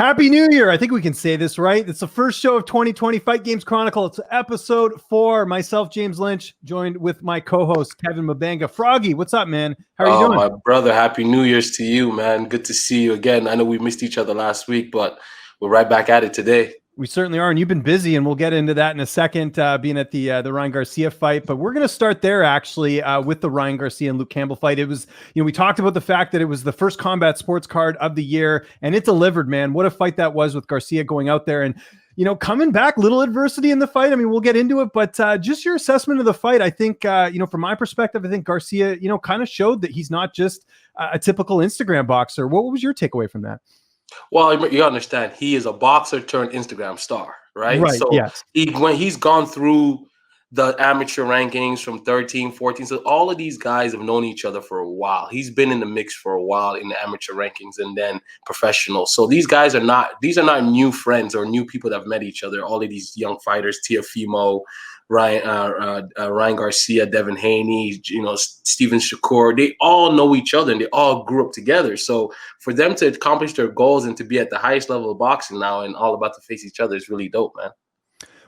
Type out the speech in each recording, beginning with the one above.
Happy New Year. I think we can say this, right? It's the first show of 2020 Fight Games Chronicle. It's episode 4. Myself, James Lynch, joined with my co-host, Kevin Mabanga. Froggy, what's up, man? How are you doing? My brother, Happy New Year's to you, man. Good to see you again. I know we missed each other last week, but we're right back at it today. We certainly are, and you've been busy, and we'll get into that in a second, being at the Ryan Garcia fight. But we're going to start there, actually, with the Ryan Garcia and Luke Campbell fight. It was, we talked about the fact that it was the first combat sports card of the year, and it delivered, man. What a fight that was with Garcia going out there and, coming back, little adversity in the fight. I mean, we'll get into it, but just your assessment of the fight. I think, from my perspective, I think Garcia, kind of showed that he's not just a typical Instagram boxer. What was your takeaway from that? Well, you understand, he is a boxer turned Instagram star, right? Right, so yes. when he's gone through the amateur rankings from 13, 14, so all of these guys have known each other for a while. He's been in the mix for a while in the amateur rankings and then professional. So these guys are not new friends or new people that have met each other. All of these young fighters, Tiafimo, Ryan Garcia, Devin Haney, Steven Shakur, they all know each other and they all grew up together. So for them to accomplish their goals and to be at the highest level of boxing now and all about to face each other is really dope, man.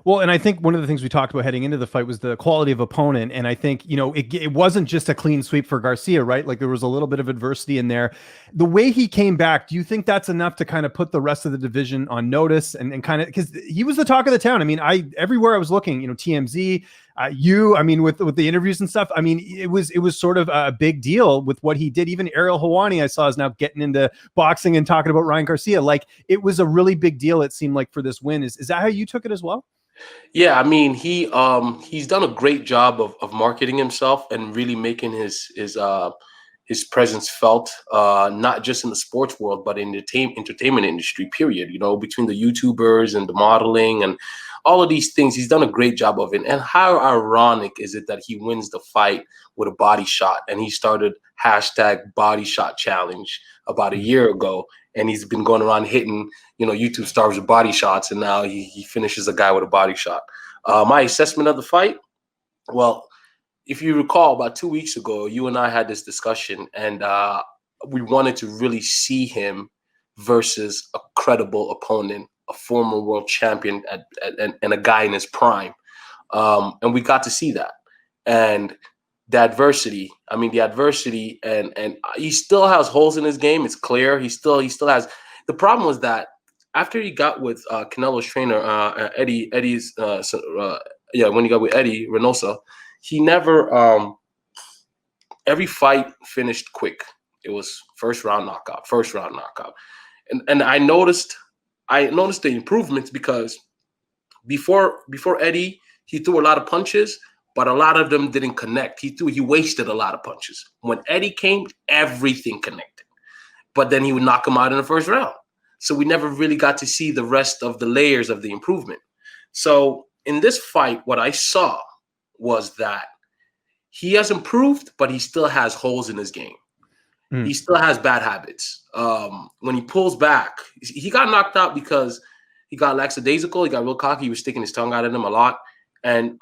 Well, and I think one of the things we talked about heading into the fight was the quality of opponent. And I think, it wasn't just a clean sweep for Garcia, right? Like there was a little bit of adversity in there. The way he came back, do you think that's enough to kind of put the rest of the division on notice and kind of, because he was the talk of the town. I mean, everywhere I was looking, TMZ, with the interviews and stuff, I mean, it was sort of a big deal with what he did. Even Ariel Helwani, I saw, is now getting into boxing and talking about Ryan Garcia. Like it was a really big deal, it seemed like, for this win. Is that how you took it as well? Yeah, I mean, he's done a great job of marketing himself and really making his presence felt, not just in the sports world, but in the entertainment industry, period. Between the YouTubers and the modeling and all of these things, he's done a great job of it. And how ironic is it that he wins the fight with a body shot? And he started #BodyShotChallenge about a year ago. And he's been going around hitting, YouTube stars with body shots. And now he finishes a guy with a body shot. My assessment of the fight, well, if you recall, about 2 weeks ago, you and I had this discussion, and we wanted to really see him versus a credible opponent, a former world champion and a guy in his prime. And we got to see that. And the adversity, and he still has holes in his game. It's clear. He still has. The problem was that after he got with Canelo's trainer, when he got with Eddie Reynoso, he never, every fight finished quick. It was first round knockout. And I noticed the improvements because before Eddie, he threw a lot of punches, but a lot of them didn't connect. He wasted a lot of punches. When Eddie came, everything connected. But then he would knock him out in the first round. So we never really got to see the rest of the layers of the improvement. So in this fight, what I saw was that he has improved, but he still has holes in his game. He still has bad habits. When he pulls back, he got knocked out because he got lackadaisical. He got real cocky. He was sticking his tongue out at him a lot. And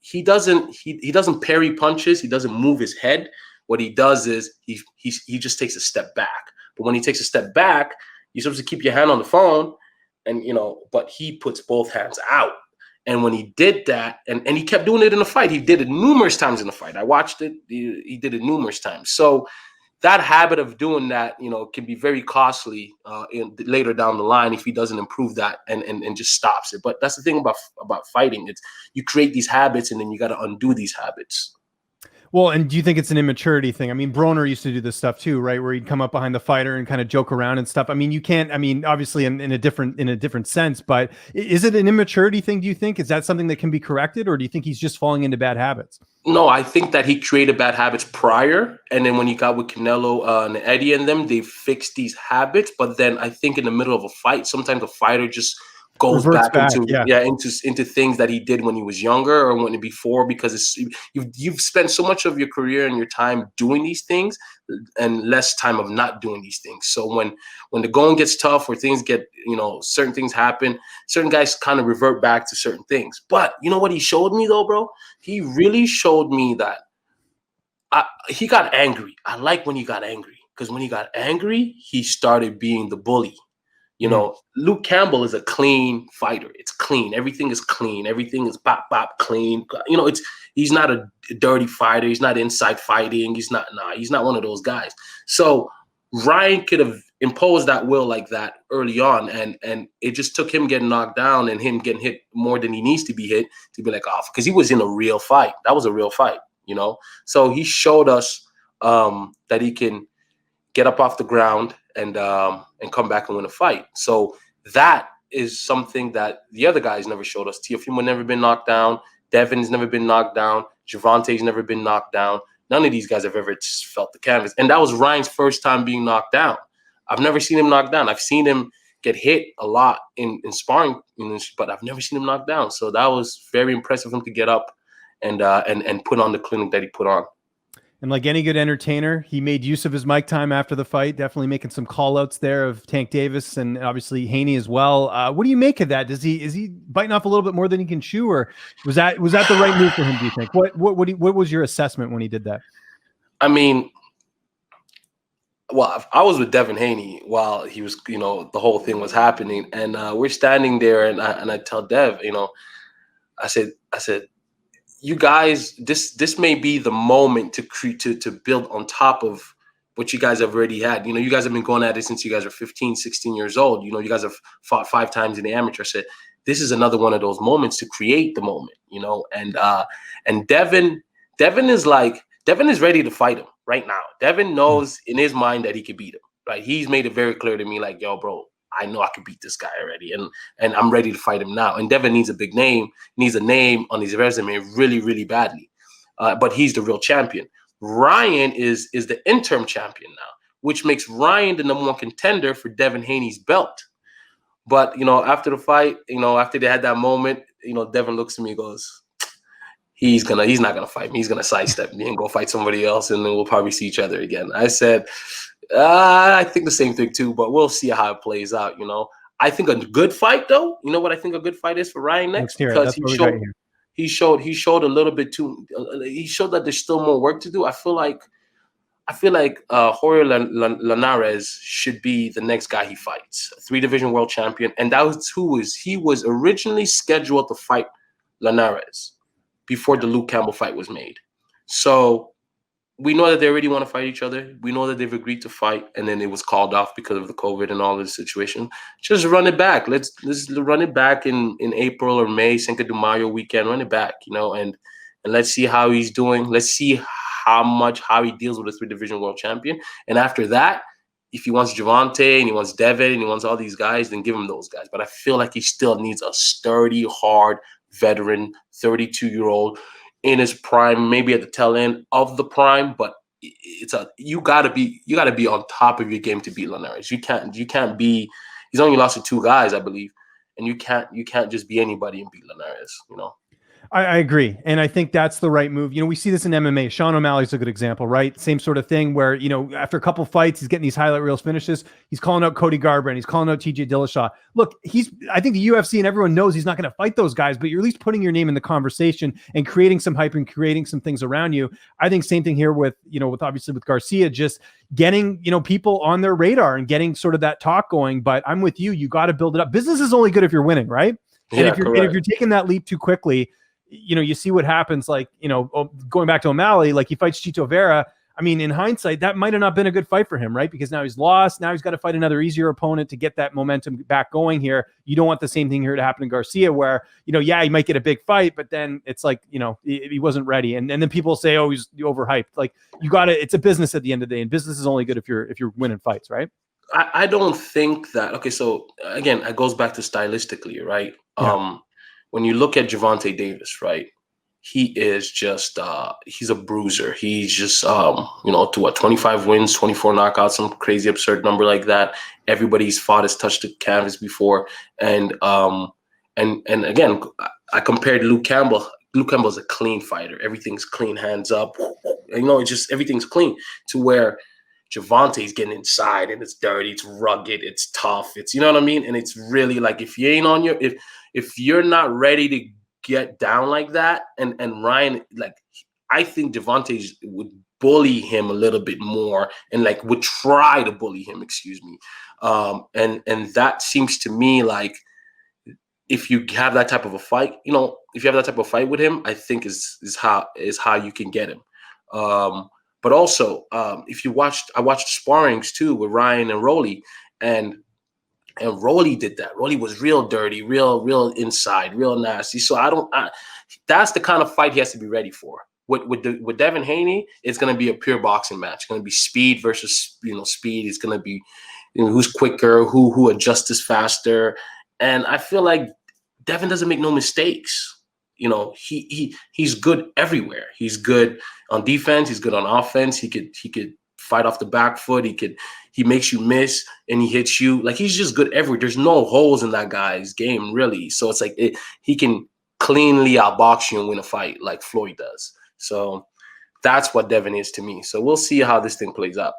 he doesn't parry punches. He doesn't move his head. What he does is he just takes a step back. But when he takes a step back, you're supposed to keep your hand on the phone, and but he puts both hands out. And when he did that, and he kept doing it in the fight, he did it numerous times in the fight. I watched it. He did it numerous times. So that habit of doing that, can be very costly later down the line if he doesn't improve that and just stops it. But that's the thing about fighting. It's you create these habits and then you got to undo these habits. Well, and do you think it's an immaturity thing? I mean, Broner used to do this stuff too, right? Where he'd come up behind the fighter and kind of joke around and stuff. I mean, you can't, obviously in a different sense, but is it an immaturity thing? Do you think? Is that something that can be corrected, or do you think he's just falling into bad habits? No, I think that he created bad habits prior. And then when he got with Canelo and Eddie and them, they fixed these habits. But then I think in the middle of a fight, sometimes the fighter just goes back into things that he did when he was younger or when before, because you've spent so much of your career and your time doing these things and less time of not doing these things. So when the going gets tough or things get, certain things happen, certain guys kind of revert back to certain things. But you know what he showed me though, bro? He really showed me that he got angry. I like when he got angry, because when he got angry, he started being the bully. You know, Luke Campbell is a clean fighter. It's clean. Everything is clean. Everything is bop bop clean. You know, he's not a dirty fighter. He's not inside fighting. He's not one of those guys. So Ryan could have imposed that will like that early on, and it just took him getting knocked down and him getting hit more than he needs to be hit to be like off, because he was in a real fight. That was a real fight, you know. So he showed us that he can get up off the ground and come back and win a fight. So that is something that the other guys never showed us. Teofimo never been knocked down. Devin's never been knocked down. Gervonta's never been knocked down. None of these guys have ever felt the canvas. And that was Ryan's first time being knocked down. I've never seen him knocked down. I've seen him get hit a lot in sparring, but I've never seen him knocked down. So that was very impressive of him to get up and put on the clinic that he put on. And like any good entertainer, he made use of his mic time after the fight, definitely making some call outs there of Tank Davis and obviously Haney as well. What do you make of that? Is he biting off a little bit more than he can chew, or was that the right move for him, do you think? What was your assessment when he did that? I mean, well, I was with Devin Haney while he was, you know, the whole thing was happening, and we're standing there, and I tell Dev, you know, I said, you guys, this may be the moment to build on top of what you guys have already had. You know, you guys have been going at it since you guys are 15, 16 years old. You know, you guys have fought 5 times in the amateur. I said, this is another one of those moments to create the moment, you know, and Devin is ready to fight him right now. Devin knows in his mind that he could beat him, right? He's made it very clear to me, like, yo, bro, I know I can beat this guy already, and I'm ready to fight him now. And Devin needs a big name, needs a name on his resume really, really badly. But he's the real champion. Ryan is the interim champion now, which makes Ryan the #1 contender for Devin Haney's belt. But, you know, after the fight, you know, after they had that moment, you know, Devin looks at me and goes, he's not gonna fight me. He's gonna sidestep me and go fight somebody else, and then we'll probably see each other again. I said, I think the same thing too, but we'll see how it plays out. You know, I think a good fight, though. You know what I think a good fight is for Ryan next, because he showed a little bit too. He showed that there's still more work to do. I feel like Hoya Linares should be the next guy he fights, a 3-division world champion, and that was he was originally scheduled to fight Linares before the Luke Campbell fight was made. So we know that they already want to fight each other. We know that they've agreed to fight, and then it was called off because of the COVID and all this situation. Just run it back. Let's run it back in April or May, Cinco de Mayo weekend. Run it back, you know, and let's see how he's doing. Let's see how he deals with a 3-division world champion. And after that, if he wants Gervonta and he wants Devin and he wants all these guys, then give him those guys. But I feel like he still needs a sturdy, hard veteran, 32-year-old in his prime, maybe at the tail end of the prime, but you gotta be on top of your game to beat Linares. You can't be. He's only lost to 2 guys, I believe, and you can't just be anybody and beat Linares. You know. I agree. And I think that's the right move. You know, we see this in MMA. Sean O'Malley's a good example, right? Same sort of thing where, you know, after a couple fights, he's getting these highlight reels finishes. He's calling out Cody Garbrandt. He's calling out TJ Dillashaw. Look, I think the UFC and everyone knows he's not going to fight those guys, but you're at least putting your name in the conversation and creating some hype and creating some things around you. I think same thing here with obviously with Garcia, just getting, you know, people on their radar and getting sort of that talk going. But I'm with you. You got to build it up. Business is only good if you're winning, right? And if you're taking that leap too quickly, you know, you see what happens, like, you know, going back to O'Malley, like he fights Chito Vera. I mean, in hindsight, that might have not been a good fight for him, right? Because now he's lost. Now he's got to fight another easier opponent to get that momentum back going here. You don't want the same thing here to happen to Garcia where, you know, yeah, he might get a big fight, but then it's like, you know, he wasn't ready. And then people say, oh, he's overhyped. Like, you got to, it's a business at the end of the day, and business is only good if you're winning fights, right? I don't think that, okay, so again, it goes back to stylistically, right? Yeah. When you look at Gervonta Davis, right, he is just he's a bruiser. He's just you know, to 25 wins, 24 knockouts, some crazy absurd number like that. Everybody's fought has touched the canvas before, and again, I compared Luke Campbell. Luke Campbell's a clean fighter. Everything's clean, hands up. You know, it's just everything's clean. To where Gervonta's getting inside and it's dirty, it's rugged, it's tough, it's, you know what I mean? And it's really like, if you ain't on your if you're not ready to get down like that, and Ryan, like, I think Gervonta would bully him a little bit more and like would try to bully him, excuse me. And that seems to me like if you have that type of a fight, if you have that type of fight with him, I think is how you can get him. But also, if you I watched sparrings too with Ryan and Rolly, and Rolly did that. Rolly was real dirty, real inside, real nasty. So that's the kind of fight he has to be ready for. With Devin Haney, it's going to be a pure boxing match. It's going to be speed versus speed. It's going to be who's quicker, who adjusts faster. And I feel like Devin doesn't make no mistakes. He's good everywhere. He's good on defense. He's good on offense. He could fight off the back foot. He makes you miss and he hits you. Like, he's just good everywhere. There's no holes in that guy's game, really. So it's like he can cleanly outbox you and win a fight like Floyd does. So that's what Devin is to me. So we'll see how this thing plays out.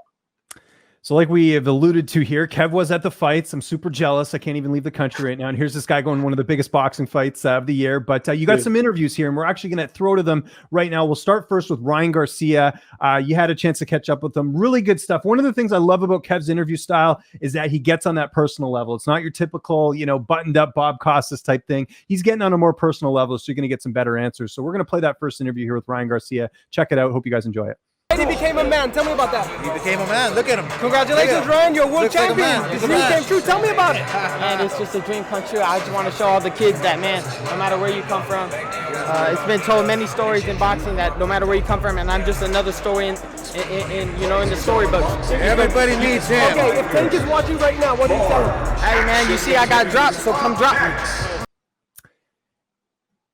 So like we have alluded to here, Kev was at the fights. I'm super jealous. I can't even leave the country right now. And here's this guy going one of the biggest boxing fights of the year. But you got some interviews here, and we're actually going to throw to them right now. We'll start first with Ryan Garcia. You had a chance to catch up with him. Really good stuff. One of the things I love about Kev's interview style is that he gets on that personal level. It's not your typical, buttoned up Bob Costas type thing. He's getting on a more personal level, so you're going to get some better answers. So we're going to play that first interview here with Ryan Garcia. Check it out. Hope you guys enjoy it. He became a man. Tell me about that. He became a man. Look at him. Congratulations, Ryan. You're a world champion. Like Your dream came true. Tell me about it. Man, it's just a dream come true. I just want to show all the kids that, man, no matter where you come from, it's been told many stories in boxing that no matter where you come from, and I'm just another story in the storybooks. Everybody needs him. Okay, if Tank is watching right now, what do you tell him? Hey, man, you see I got dropped, so come drop me.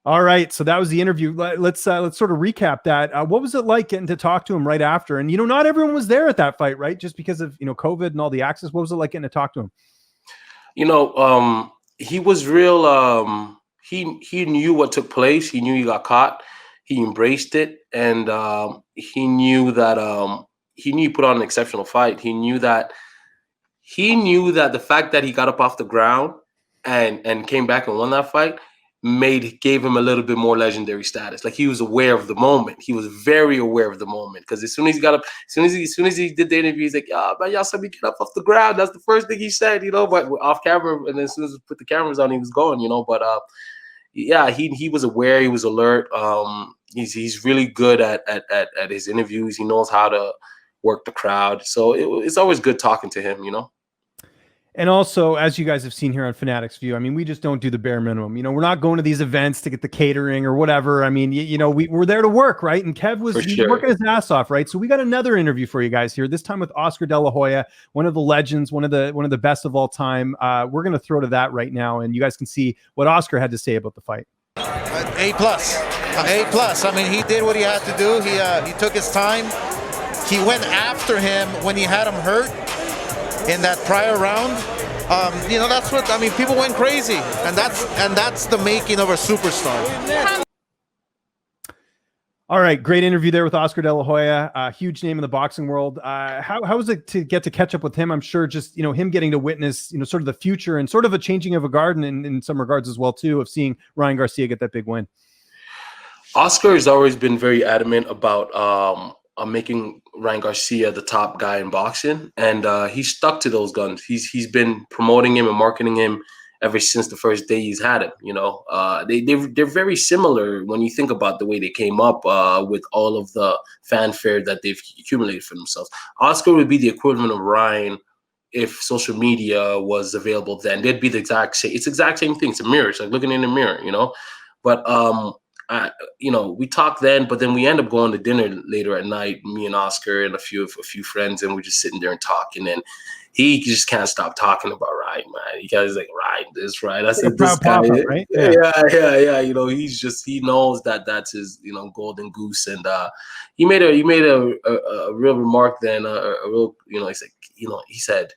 All right, so that was the interview. Let's sort of recap that. What was it like getting to talk to him right after? And not everyone was there at that fight, right? Just because of COVID and all the access. What was it like getting to talk to him? He was real. He knew what took place. He knew he got caught. He embraced it, and he knew that he put on an exceptional fight. He knew that the fact that he got up off the ground and came back and won that fight gave him a little bit more legendary status. Like, he was aware of the moment. He was very aware of the moment, because as soon as he got up, as soon as he did the interview, he's like, "Yeah, man, y'all said me get up off the ground." That's the first thing he said, but off camera. And then as soon as we put the cameras on, he was going, But yeah, he was aware. He was alert. He's really good at his interviews. He knows how to work the crowd. So it's always good talking to him, And also, as you guys have seen here on Fanatics View, I mean, we just don't do the bare minimum. We're not going to these events to get the catering or whatever. I mean, we're there to work, right? And Kev was working his ass off, right? So we got another interview for you guys here, this time with Oscar De La Hoya, one of the legends, one of the best of all time. We're going to throw to that right now, and you guys can see what Oscar had to say about the fight. A+. I mean, he did what he had to do. He took his time. He went after him when he had him hurt in that prior round. That's what I mean. People went crazy, and that's the making of a superstar. All right, great interview there with Oscar De La Hoya, a huge name in the boxing world. How was it to get to catch up with him? I'm sure just him getting to witness sort of the future and sort of a changing of a guard in some regards as well too, of seeing Ryan Garcia get that big win. Oscar has always been very adamant about making Ryan Garcia the top guy in boxing, and he's stuck to those guns. He's been promoting him and marketing him ever since the first day he's had him. They're very similar when you think about the way they came up with all of the fanfare that they've accumulated for themselves. Oscar would be the equivalent of Ryan if social media was available then. They'd be the exact same. It's the exact same thing. It's a mirror. It's like looking in a mirror, But we talked then, but then we end up going to dinner later at night, me and Oscar and a few friends, and we're just sitting there and talking, and he just can't stop talking about Ryan, man. He guys like Ryan this, right? I said this guy, right? Yeah. He knows that that's his, golden goose, and he made a real remark then, a real, he said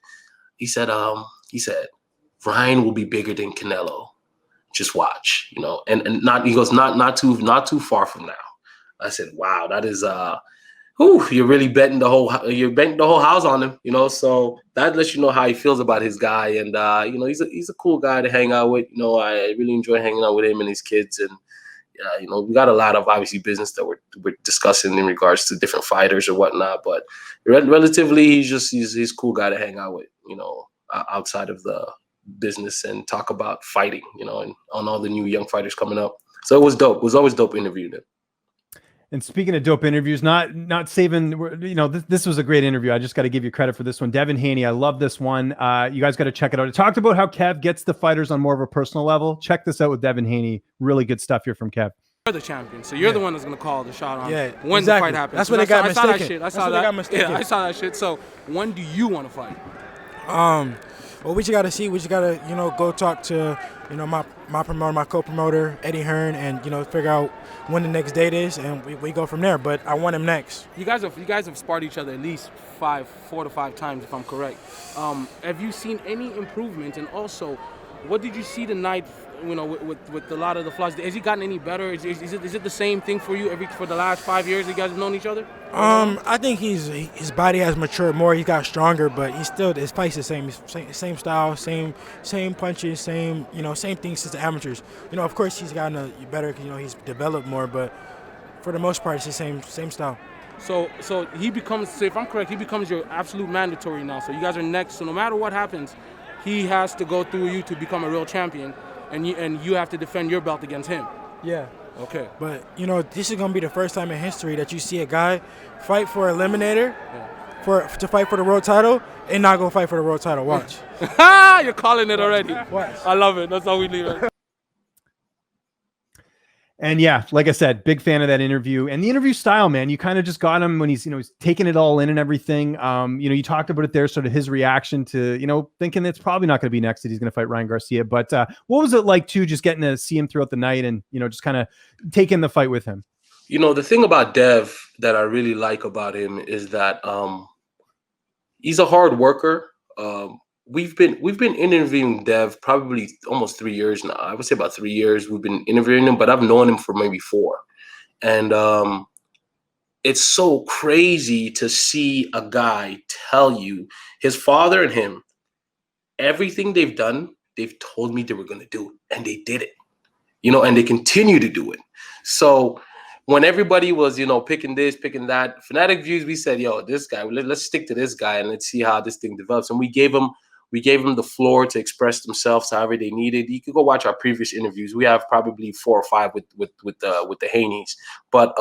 Ryan will be bigger than Canelo. Just watch, and not, he goes, not too far from now. I said, wow, that is, you're really betting the whole house on him, so that lets you know how he feels about his guy. And, he's a cool guy to hang out with. I really enjoy hanging out with him and his kids. And, we got a lot of obviously business that we're discussing in regards to different fighters or whatnot, but relatively, he's a cool guy to hang out with, outside of the business and talk about fighting, and on all the new young fighters coming up. So it was dope. It was always dope interviewing them. And speaking of dope interviews, not saving, this was a great interview. I just got to give you credit for this one. Devin Haney, I love this one. You guys got to check it out. It talked about how Kev gets the fighters on more of a personal level. Check this out with Devin Haney. Really good stuff here from Kev. You're the champion, so you're the one that's going to call the shot on when exactly. the fight happens. That's what they got mistaken. I saw that shit. I saw that shit. So when do you want to fight? Well, we just got to see. We just got to, go talk to, my promoter, my co-promoter, Eddie Hearn, and, figure out when the next date is, and we go from there. But I want him next. You guys have sparred each other at least 4 to 5 times, if I'm correct. Have you seen any improvement? And also, what did you see tonight? With a lot of the flaws, has he gotten any better? Is it the same thing for you for the last 5 years you guys have known each other? I think his body has matured more. He's got stronger, but his fight's the same style, same punches, same things since the amateurs. Of course he's gotten better because he's developed more, but for the most part it's the same style. So he becomes, so if I'm correct, he becomes your absolute mandatory now. So you guys are next. So no matter what happens, he has to go through you to become a real champion. And you have to defend your belt against him. Yeah. Okay. But, this is going to be the first time in history that you see a guy fight for eliminator to fight for the world title and not go fight for the world title. Watch. You're calling it already. Watch. I love it. That's how we leave it. And yeah, like I said, big fan of that interview and the interview style, man. You kind of just got him when he's taking it all in and everything. You talked about it there, sort of his reaction to, thinking it's probably not going to be next that he's going to fight Ryan Garcia. But what was it like too, just getting to see him throughout the night and, just kind of taking the fight with him? The thing about Dev that I really like about him is that he's a hard worker. We've been interviewing Dev probably almost 3 years now. I would say about 3 years we've been interviewing him, but I've known him for maybe 4. And it's so crazy to see a guy tell you, his father and him, everything they've done, they've told me they were going to do it, and they did it, and they continue to do it. So when everybody was, picking this, picking that, Fanatic Views, we said, this guy, let's stick to this guy and let's see how this thing develops. And we gave him the floor to express themselves however they needed. You could go watch our previous interviews. We have probably 4 or 5 with the Haneys. But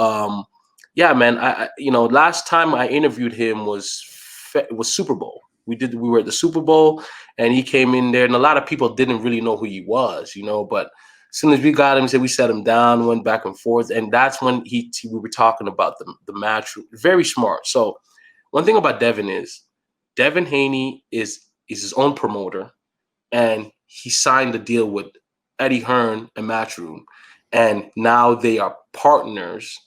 yeah, man, I last time I interviewed him was Super Bowl. We were at the Super Bowl and he came in there and a lot of people didn't really know who he was, but as soon as we got him, we set him down, went back and forth. And that's when we were talking about the match. Very smart. So one thing about Devin is Devin Haney is his own promoter, and he signed a deal with Eddie Hearn and Matchroom, and now they are partners.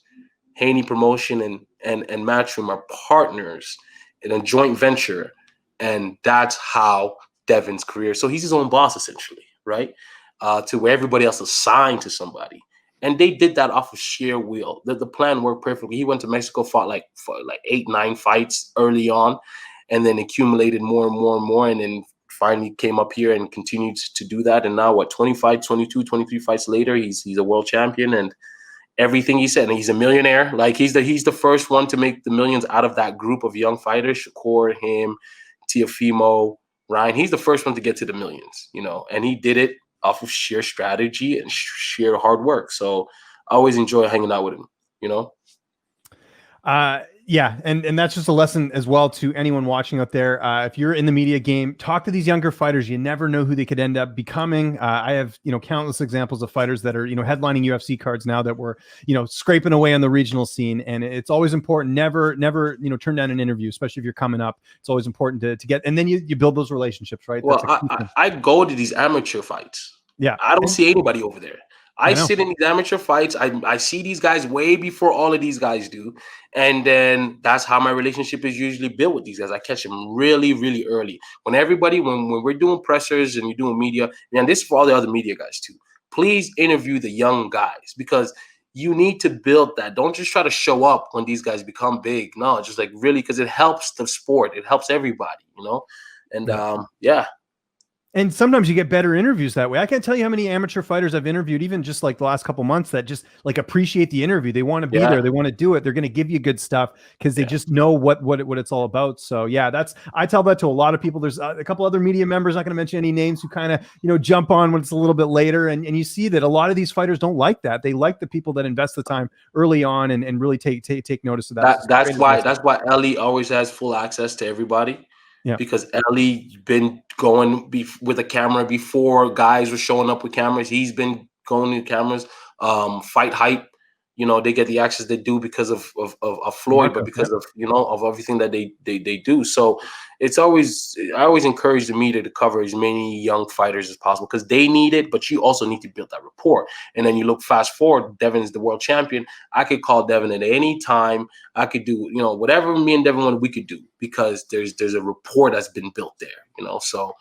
Haney Promotion and Matchroom are partners in a joint venture, and that's how Devin's career. So he's his own boss essentially, right? To where everybody else is signed to somebody, and they did that off of sheer will. The plan worked perfectly. He went to Mexico, fought like 8-9 fights early on, and then accumulated more and more and more, and then finally came up here and continued to do that. And now 25, 22, 23 fights later, he's a world champion, and everything he said, and he's a millionaire. Like he's the first one to make the millions out of that group of young fighters. Shakur, him, Teofimo, Ryan. He's the first one to get to the millions, and he did it off of sheer strategy and sheer hard work. So I always enjoy hanging out with him, Yeah, and that's just a lesson as well to anyone watching out there. If you're in the media game, talk to these younger fighters. You never know who they could end up becoming. I have countless examples of fighters that are headlining UFC cards now that were scraping away on the regional scene. And it's always important. Never turn down an interview, especially if you're coming up. It's always important to get, and then you build those relationships, right? Well, I go to these amateur fights. Yeah, I don't see anybody over there. I sit in these amateur fights. I see these guys way before all of these guys do. And then that's how my relationship is usually built with these guys. I catch them really, really early. When we're doing pressers and you're doing media, and this is for all the other media guys too, please interview the young guys because you need to build that. Don't just try to show up when these guys become big. No, just really, because it helps the sport. It helps everybody, And yeah. And sometimes you get better interviews that way. I can't tell you how many amateur fighters I've interviewed, even just like the last couple months, that just like appreciate the interview. They want to be there. They want to do it. They're going to give you good stuff because they just know what it's all about. So yeah, I tell that to a lot of people. There's a couple other media members, not going to mention any names, who kind of, jump on when it's a little bit later. And you see that a lot of these fighters don't like that. They like the people that invest the time early on and really take notice of that. That's why Ellie always has full access to everybody. Yeah. Because Ellie been going with a camera before guys were showing up with cameras. He's been going to cameras. Fight Hype, they get the access they do because of Floyd, but because of of everything that they do. So I always encourage the media to cover as many young fighters as possible because they need it, but you also need to build that rapport. And then you look fast forward, Devin's the world champion. I could call Devin at any time. I could do whatever me and Devin wanted, we could do because there's a rapport that's been built there. So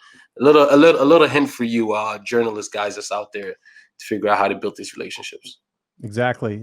a little hint for you, journalist guys that's out there, to figure out how to build these relationships. Exactly.